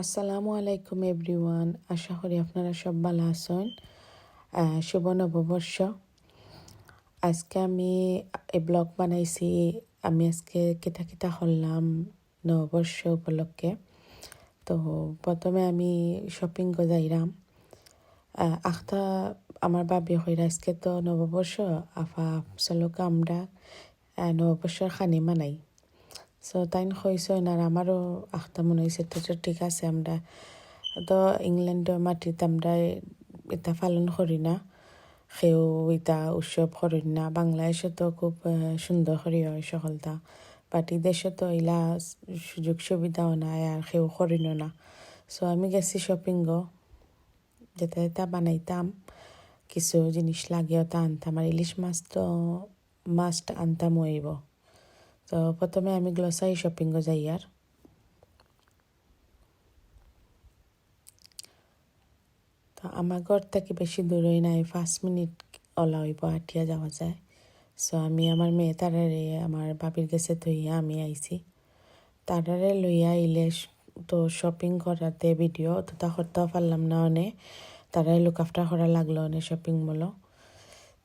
আসসালামু আলাইকুম এভরিওয়ান, আশা করি আপনারা সব ভালো আছেন। শুভ নববর্ষ। আজকে আমি এই ব্লগ বানাইছি। আমি আজকে কিতা কিতা করলাম নববর্ষ উপলক্ষে। তো প্রথমে আমি শপিং যাইরাম। আখতা আমার বাবি হইরা আজকে তো নববর্ষ, আফা চলকে আমরা নববর্ষর খানি মানাই। সো তাইন হয়েছেন আর আমারও আখতা মনে হয়েছে তো ঠিক আছে। আমরা তো ইংল্যান্ডের মাটিতে আমরা এটা পালন করি না, সেও এটা উৎসব করি না। বাংলাদেশে তো খুব সুন্দর করি হয় সকলটা, বাট দেশে তো ইলা সুযোগ সুবিধাও নাই আর সেও করিনো না। সো আমি গেছি শপিংও, যেটা যেটা বানাইতাম কিছু জিনিস লাগে ওটা আনতাম। আর ইলিশ মাছ তো মাস্ট আনতাম হইব। তো প্রথমে আমি গ্লোসারি শপিংও যাই। আর তো আমার ঘর থেকে বেশি দূরই নাই, 5 মিনিট ওলা হইব, আটিয়া যাওয়া যায়। সো আমি আমার মেয়ে তারারে আমার বাবির কাছে থইয়া আমি আইছি। তারারে লইয়া আইলে তো শপিং করাতে ভিডিও তো তা করতেও পারলাম না। তারাই লুক আফটার করা লাগলো শপিং মলো।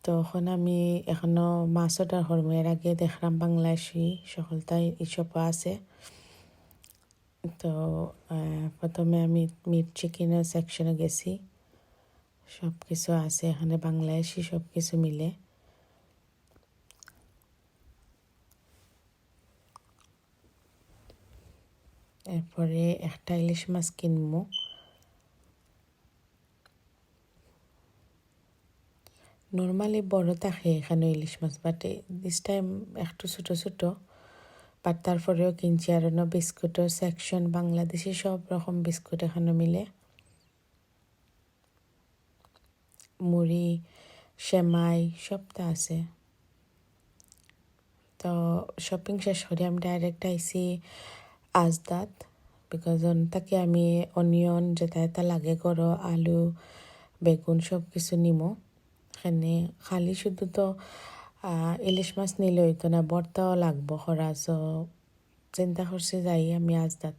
তো আমি এখনো মাছ অর্ডার করবো। এর আগে দেখলাম বাংলাদেশি সকলটাই ইসবও আছে। তো প্রথমে আমি মিট চিকেনের সেকশনে গেছি। সব কিছু আছে এখানে, বাংলাদেশি সব কিছু মিলে। এরপরে একটা ইলিশ মাছ কিনবো। নর্মালি বড় থাকে এখানে ইলিশ মাছ, বাট দিস টাইম একটু ছোটো ছোটো। বাট তারপরেও কিনছি। আর বিস্কুটের সেকশন, বাংলাদেশি সব রকম বিস্কুট এখানে মিলে। মুড়ি, সেমাই সবটা আছে। তো শপিং শেষ করে আমি ডাইরেক্ট আইসি আজদাত, বিকজ তাকে আমি অনিয়ন যেটা এটা লাগে করো, আলু বেগুন সব কিছু নিমো। এখানে খালি শুধু তো ইলিশ মাছ নিলে হইতো না, ভর্তাও লাগবো করা। সো চিন্তা করছি যাই আমি আজদাত,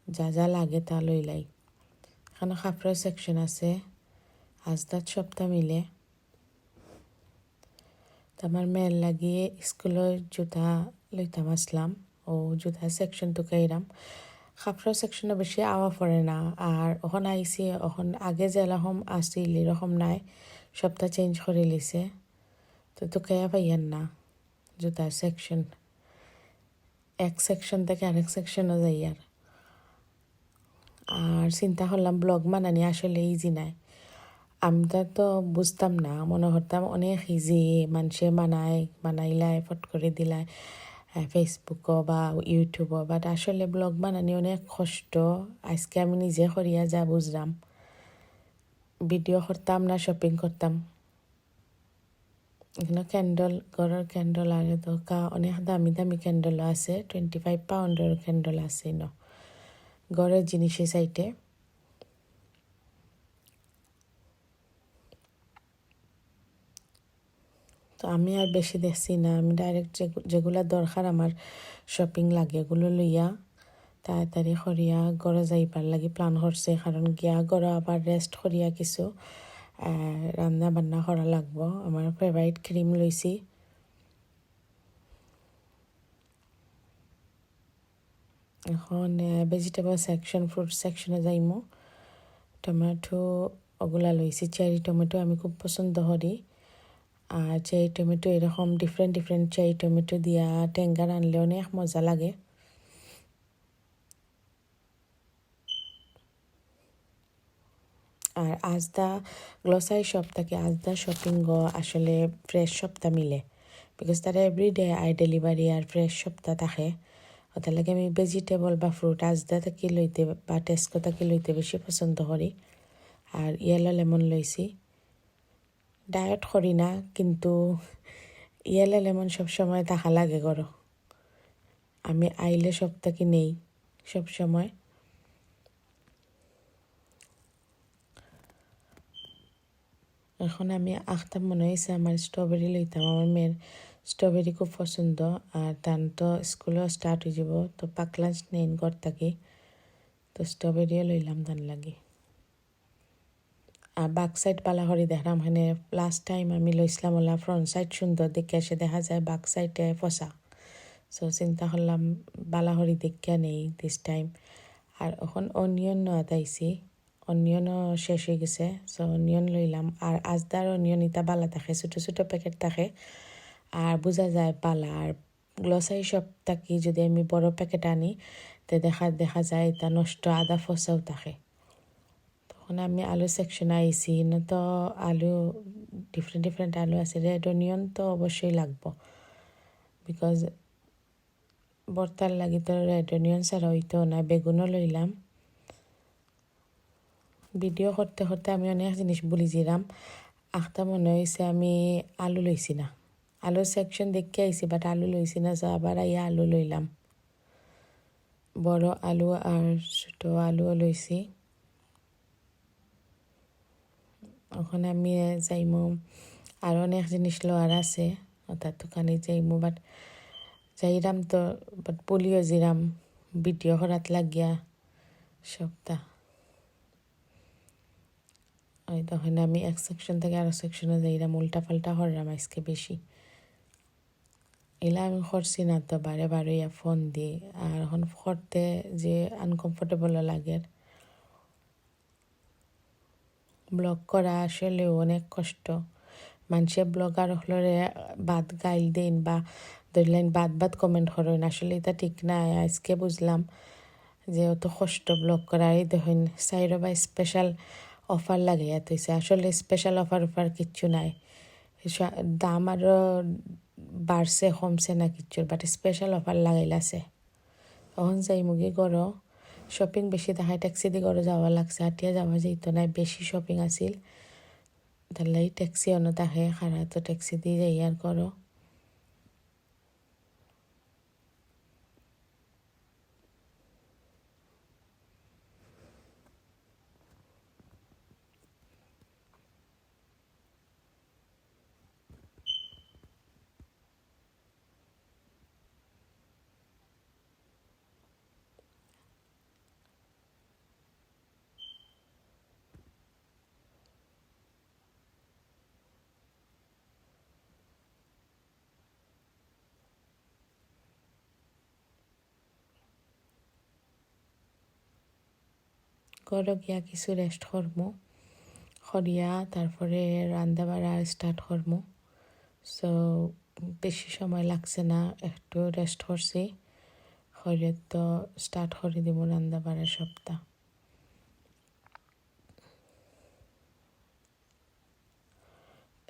যা যা লাগে তা লইলাই। এখানে কাপড়ের সেকশন আছে, আজদাত সপ্তাহ মিলে। তো আমার মেয়ের লাগিয়ে স্কুলের জুতা লইতাম আসলাম, ও জুতা সেকশন তো কাইরাম। কাপড়ের সেকশনে বেশি আওয়া পড়ে না। আর ওখান আইসি, ওখান আগে যেরকম আসিল এরকম নাই, সপ্তাহ চেঞ্জ করে লিছে। তো কেয়া পাইয়ান না জুতার সেকশন, এক সেকশন থেকে আরেক সেকশনও যাই। আর চিন্তা করলাম ব্লগ বানানি আসলে ইজি নাই। আমরা তো বুঝতাম না, মনে করতাম অনেক ইজি, মানুষে বানাইলাই ফট করে দিলাই ফেসবুকও বা ইউটিউবও। বাট আসলে ব্লগ বানানি অনেক কষ্ট। আজকে আমি নিজে করিয়া যা বুঝলাম। ভিডিও করতাম না, শপিং করতাম। এখানে ক্যান্ডেল, ঘরের ক্যান্ডেল আর তো অনেক দামি দামি ক্যান্ডেলও আছে, 25 পাউন্ডের ক্যান্ডেল আছে ঘরের জিনিসের সাইটে। তো আমি আর বেশি দেখছি না, আমি ডাইরেক্ট যেগুলো দরকার আমার শপিং লাগে এগুলো লইয়া তাড়াতাড়ি করিয়া ঘরে যাইবার লাগি প্ল্যান করছে। কারণ গিয়া ঘরে আবার রেস্ট করিয়া কিছু রান্না বান্না করা লাগবো। আমার ফেভারিট ক্রিম লইছি। এখন ভেজিটেবল সেকশন, ফ্রুট সেকশনে যাইমো। টমেটো ওগুলা লইছি, চেরি টমেটো আমি খুব পছন্দ করি। আর চেরি টমেটো এরকম ডিফারেন্ট ডিফারেন্ট চেরি টমেটো দিয়া টেঙ্গার আনলে অনেক মজা লাগে। আর আজদা গ্লোসারি শপ থেকে আজদা শপিং আসলে ফ্রেশ সপ্তাহ মিলে, বিকজ তারা এভরিডে আই ডেলিভারি আর ফ্রেশ সপ্তাহ থাকে। ওটার লাগে আমি ভেজিটেবল বা ফ্রুট আজদা থেকে লইতে বা টেস্কো থেকে লইতে বেশি পছন্দ করি। আর ইয়েলো লেমন লইছি। ডায়েট করি না, কিন্তু ইয়েলো লেমন সবসময় থাকা লাগে করো। আমি আইলে সপ্তাহে নেই সবসময়। এখন আমি আখতাম, মনে হয়েছে আমার স্ট্রবেরি লইতাম। আমার মেয়ের স্ট্রবেরি খুব পছন্দ। আর তার তো স্কুলও স্টার্ট হয়ে যাব, তো পাক লাঞ্চ নেই ঘর থাকি। তো তো স্ট্রবেরিও লইলাম তার লাগে। আর ব্যাক সাইড পালা করে দেখলাম এখানে লাস্ট টাইম আমি লইছিলাম ওলা ফ্রন্ট সাইড সুন্দর দেখে এসে দেখা যায় ব্যাক সাইডে ফসা। সো চিন্তা করলাম বালাহরি দেখিয়া নেই দিস টাইম। আর এখন অনিয়ন আতাইছি, অনিয়নও শেষ হয়ে গেছে, সো অনিয়ন লইলাম। আর আজদার অনিয়ন ইতা বালা থাকে, ছোটো ছোটো প্যাকেট থাকে আর বোঝা যায় বালা। আর গ্লসারি শপ থাকি যদি আমি বড় প্যাকেট আনি তো দেখা যায় এটা নষ্ট আদা ফসাও থাকে। তখন আমি আলু সেকশনে আইছি, না তো আলু ডিফারেন্ট আলু আছে। রেড অনিয়ন তো অবশ্যই লাগবো, বিকজ ভর্তার লাগি তো রেড অনিয়ন ছাড়া হইতো না। বেগুনও লইলাম। ভিডিও করতে করতে আমি অনেক জিনিস ভুলি যাইলাম। একটা মনে হয়েছে আমি আলু লইছি না, আলু সেকশন দেখে আইছি বাট আলু লইছি না, সো আবার আইয়া আলু লইলাম। বড় আলু আর ছোটো আলুও লইছি। ওখানে আমি যাইমু আর অনেক জিনিস লওয়ার আছে, তার দোকানে যাইমু বাট যাইরাম তো বাট বলিও জিরাম ভিডিও করাত লাগিয়া সপ্তাহ। ওই তখন আমি এক সেকশন থেকে আরো সেকশনে যাইরাম, উল্টা পাল্টা হররাম আজকে বেশি। এলা আমি করছি না তো বারে বারে ফোন দিয়ে, আর এখন করতে যে আনকমফোর্টেবলও লাগে। ব্লগ করা আসলে অনেক কষ্ট। মানুষে ব্লগার হলে বাদ গাইল দেন বা ধরলেন বাদ কমেন্ট করেন, আসলে এটা ঠিক না। আজকে বুঝলাম যে অত কষ্ট ব্লগ করা। এই দেখেন সাইরো বা স্পেশাল অফার লাগাইয়া তৈছে, আসলে স্পেশাল অফার কিচ্ছু নাই। দাম আরও বাড়ছে কমছে না কিচ্ছুর, বাট স্পেশাল অফার লাগাইলাছে। তখন যাই মুগি করো শপিং বেশি দেখায়, ট্যাক্সি দিয়ে করে যাওয়া লাগছে, আটিয়া যাওয়া যেত না, বেশি শপিং আছিল। তাহলে ট্যাক্সি অন্য দেখে খারা, তো ট্যাক্সি দিয়ে যাই আর করো। ঘরে গিয়া কিছু রেস্ট করবো, করিয়া তারপরে রান্না বাড়া স্টার্ট করবো। সো বেশি সময় লাগছে না, একটু রেস্ট করছি, করে তো স্টার্ট করে দিব রান্না বাড়া সপ্তাহ।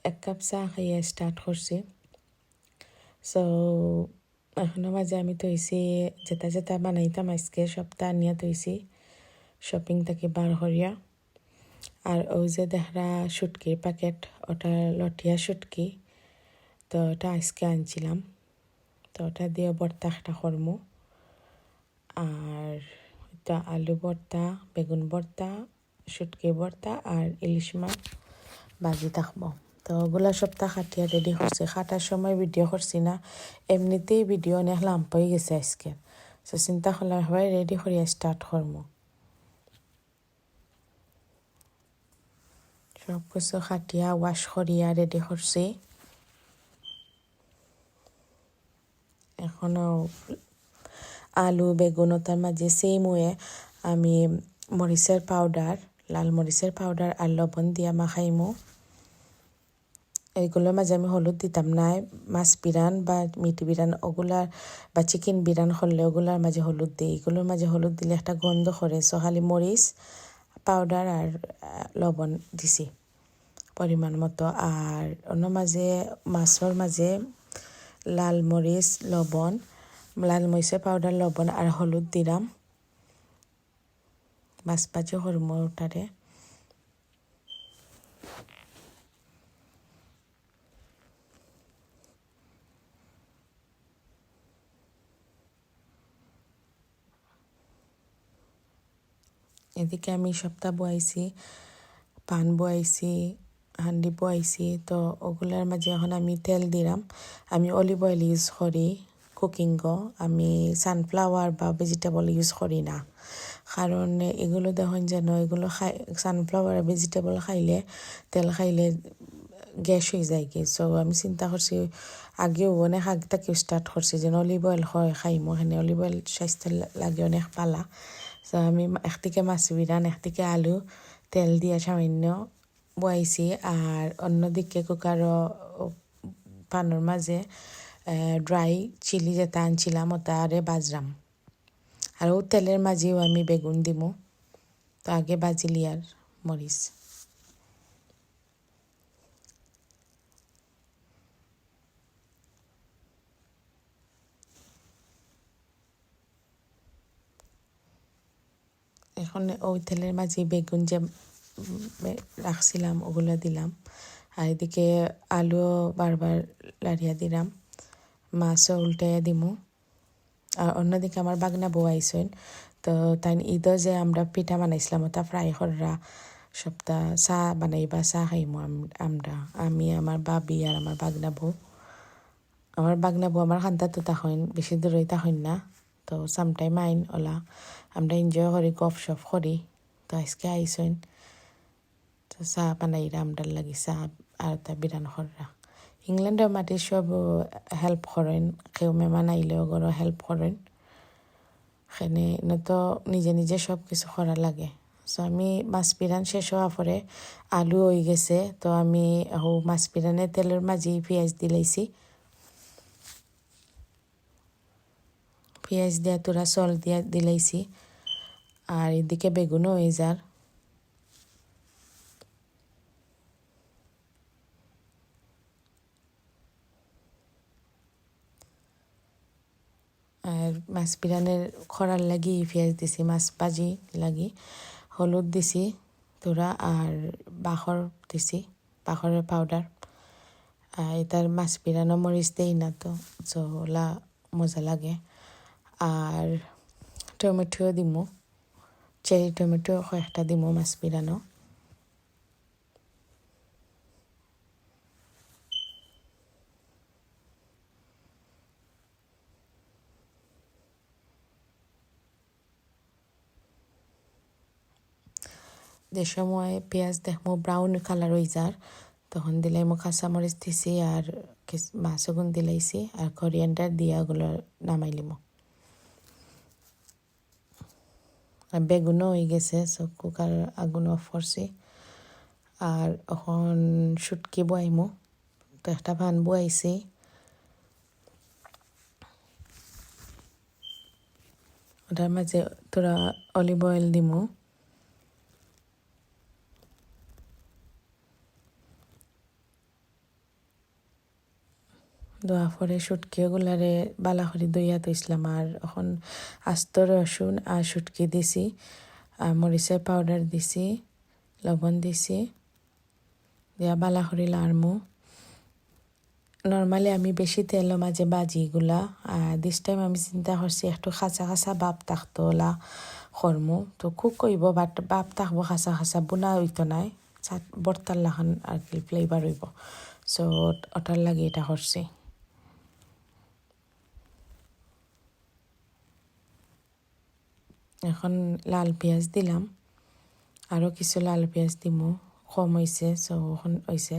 এক কাপ চা খাইয়ে স্টার্ট করছি। সো এখনো মাঝে আমি তৈছি যেটা বানাইতাম আজকে সপ্তাহ আনিয়া তৈছি শপিং থেকে বার করিয়া। আর ওই যে দেখরা শুটকির প্যাকেট, ওটা লটিয়া শুটকি, তো ওটা আজকে আনছিলাম, তো ওটা দিয়ে ভর্তা একটা করমু। আর তো আলু ভর্তা, বেগুন ভর্তা, শুটকি ভর্তা আর ইলিশ মাছ ভাজি থাকবো। তো ওগুলা সপ্তাহ খাটিয়া রেডি করছি, খাটার সময় ভিডিও করছি না, এমনিতেই ভিডিও অনেক লাম্প হয়ে গেছে আজকে। তো চিন্তা করলাম সবাই রেডি করিয়া স্টার্ট করবো। সব কিছু খাটিয়া ওয়াশ করিয়া রেডি করছি। এখনও আলু বেগুন তার মাঝে সেম ওয়ে আমি মরিচের পাউডার, লাল মরিচের পাউডার আর লবণ দিয়া মাখাইমু। এইগুলোর মাঝে আমি হলুদ দিতাম না, মাছ বিরান বা মিটি বিরান ওগুলার বা চিকেন বিরান করলে ওগুলার মাঝে হলুদ দিই। এগুলোর মাঝে হলুদ দিলে একটা গন্ধ করে, সো খালি মরিচ পাউডার আর লবণ দিছি পরিমাণ মতো। আর অন্য মাঝে মাছের মাঝে লাল মরিচ লবণ, লাল মরিচের পাউডার লবণ আর হলুদ দিলাম। মাছ ভাজি করবো ওটারে। এদিকে আমি সপ্তাহ বয়াইছি, পান বয়াইছি, হান্ডি বয়াইছি, তো ওগুলার মাঝে এখন আমি তেল দিলাম। আমি অলিভ অয়েল ইউজ করি কুকিং, আমি সানফ্লাওয়ার বা ভেজিটেবল ইউজ করি না। কারণ এগুলো দেখুন যেন এগুলো সানফ্লাওয়ার ভেজিটেবল খাইলে তেল খাইলে গ্যাস হয়ে যায় কি। সো আমি চিন্তা করছি আগেও অনেক আগে থেকে স্টার্ট করছি যেন অলিভ অয়েল হয় খাইমো, এখানে অলিভ অয়েল স্বাস্থ্যের লাগে অনেক পালা। সো আমি একদিকে মাছ বিরান একদিকে আলু তেল দিয়ে সামান্য বয়াইছি, আর অন্যদিকে কুকারও পানোর মাঝে ড্রাই চিলি যেটা আনছিলাম ওটারে বাজরাম, আর ও তেলের মাঝেও আমি বেগুন দিমু। তো আগে বাজিলি আর মরিচ এখন ওই তেলের মাঝে বেগুন যে রাখছিলাম ওগুলো দিলাম, আর এদিকে আলু বারবার লাড়িয়া দিলাম, মাছও উল্টাইয়া দিমু। আর অন্যদিকে আমার বাগনা বউ আইসেন, তো তাই ঈদও যে আমরা পিঠা বানাইছিলাম ওটা ফ্রাই কররা সপ্তাহ চা বানাইবা চা খাইমু আমরা, আমি আমার বাবি আর আমার বাগনা বউ। আমার বাগনা বউ আমার খান্তা তো তখন বেশি দূরে তখন না, তো সামটাইম আইন ওলা আমরা এনজয় করি গপ সপ করি। তো আজকে আইসেন তো চা বানাইরা আমরার লাগি চা আর তা বিরান কররা। ইংল্যান্ডের মাটির সব হেল্প করেন, কেউ মেহমান আইলেও গরো হেল্প করেন, সেখানে তো নিজে নিজে সব কিছু করা লাগে। সো আমি মাছ পিরান শেষ হওয়ার পরে আলু হয়ে গেছে, তো আমি মাছ পিরানে তেলের মাঝে পেঁয়াজ দিলাইছি, পেঁয়াজ দিয়া তোরা চল দিয়া দিলাইছি, আর এদিকে বেগুনও হয়ে যার। আর মাছ পিরানের খরার লাগি পেঁয়াজ দিছি, মাছ ভাজি লাগি হলুদ দিছি তোরা, আর বাখর দিছি, বাখরের পাউডার। এটার মাছ পিরানো মরিচ দেই না তো, ওলা মজা লাগে। আর টমেটো দিমু, চেরি টমেটো কয়েকটা দিমু মাছ পিরানো। যে সময় পেঁয়াজ দেখবো ব্রাউন কালার হয়ে যার তখন দিলাই মো কাঁচামরিচ দিছি, আর মাছগুন দিলাইছি, আর কোরিয়ান্ডার দিয়া ওগুলো নামাইলিমো। আর বেগুনও হয়ে গেছে, সো কুকার আগুন অফ করছি। আর এখন শুটকি বয়াইমো, তো একটা ভান বয়াইছি, ওটার মাঝে তোরা অলিভ অয়েল দিমু, দোয়া পরে শুটকি ওগুলারে বালা করে দইয়া দিয়েছিলাম। আর এখন আস্ত রসুন আর শুটকি দিছি, আর মরিচের পাউডার দিছি, লবণ দিছি, দিয়া বালা করে লাড়মু। নর্মালি আমি বেশি তেল মাঝে বাজি এগুলা, আর দিস টাইম আমি চিন্তা করছি একটু খাঁচা খাঁচা বাপ থাকতো ওলা করমু, তো খুব কইব বাট বাপ থাকবো খাঁচা খাঁচা বোনা হইতো নাই, বর্তার লাখান আর কি ফ্লেভার হইব। সো ওটার লাগে এটা করছি। এখন লাল পেঁয়াজ দিলাম, আরও কিছু লাল পেঁয়াজ দিমু, কম হয়েছে সো এখন হয়েছে।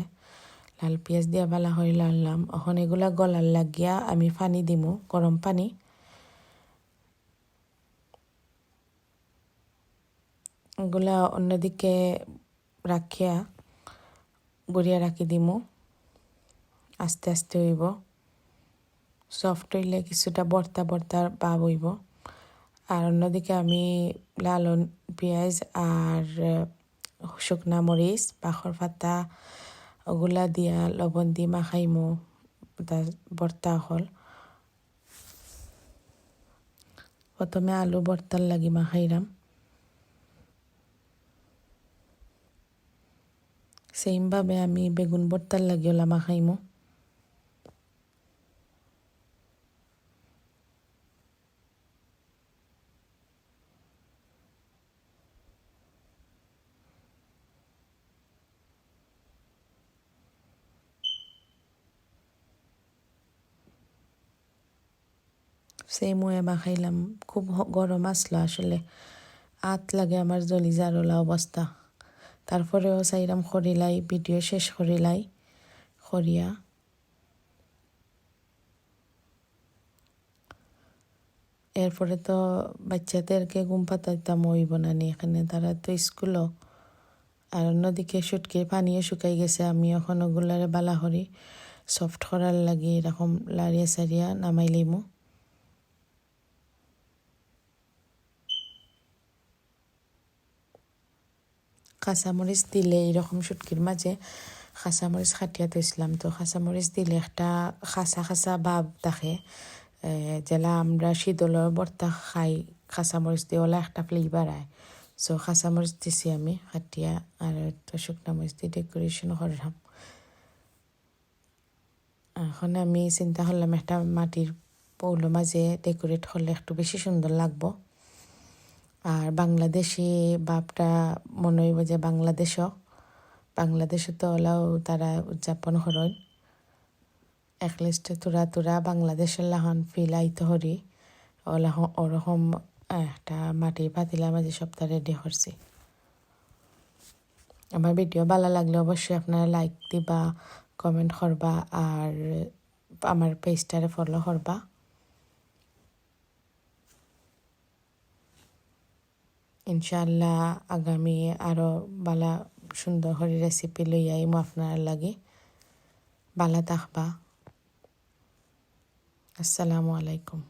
লাল পেঁয়াজ দিয়া বালা করে লাড়লাম, এখন এগুলা গলার লাগিয়া আমি পানি দিমু, গরম পানি। এগুলা অন্যদিকে রাখিয়া বড়িয়া রাখি দিমু, আস্তে আস্তে হইব, সফট হইলে কিছুটা বর্তা বর্তা ভাব হইব। আর অন্যদিকে আমি লাল পেঁয়াজ আর শুকনা মরিচ বাখর পাতা ওগুলা দিয়া লবণ দিয়ে মাখাইমু, বর্তা হল। প্রথমে আলু বর্তার লাগি মাখাইলাম, সেইমভাবে আমি বেগুন বর্তার লাগি ওলা মাখাইমু। সেই মুয়ে মাখাইলাম, খুব গরম আসলো আসলে, আত লাগে আমার জলি জারলা অবস্থা। তারপরেও চাইরাম করিলাই, ভিডিও শেষ করিলাই করিয়া এরপরে তো বাচ্চাদেরকে ঘুম পাতাইতাম হইব না নি, এখানে তারা তো স্কুলও। আর অন্যদিকে সুটকে পানিও শুকাই গেছে, আমি এখন ওগুলারে বালা করি সফট করার লাগে এরকম লাড়িয়া সারিয়া নামাই লইমু। কাঁচামরিচ দিলে এরকম শুটকির মাঝে কাঁচামরিচ খাটিয়া থইছিলাম, তো কাঁচামরিচ দিলে একটা খাসা খাসা ভাব থাকে, যেলা আমরা শীতলের ভর্তা খাই কাঁচামরিচ দিয়ে ওলা একটা ফ্লেভার আয়। সো কাঁচামরিচ দিছি আমি খাটিয়া, আর একটু শুকনা মরিচ দিয়ে ডেকোরেশন করলাম। এখন আমি চিন্তা করলাম একটা মাটির পৌলো মাঝে ডেকোরেট করলে একটু বেশি সুন্দর লাগবো। আর বাংলাদেশি ভাবটা মনে হইব যে বাংলাদেশও তো ওলাও তারা উদযাপন করেন, একলিস্টে তোরা তোরা বাংলাদেশের লাহন ফিল আইতে হরি ওলা ওরকম একটা মাটির পাতিলা মাঝে সপ্তাহ রেডি করছি। আমার ভিডিও ভালো লাগলে অবশ্যই আপনারা লাইক দিবা, কমেন্ট করবা, আর আমার পেজটারে ফলো করবা। ইনশাআল্লাহ আগামী আরও বালা সুন্দর করে রেসিপি লইয়া আইমু আপনার লাগে। ভালো থাকবা। আসসালামু আলাইকুম।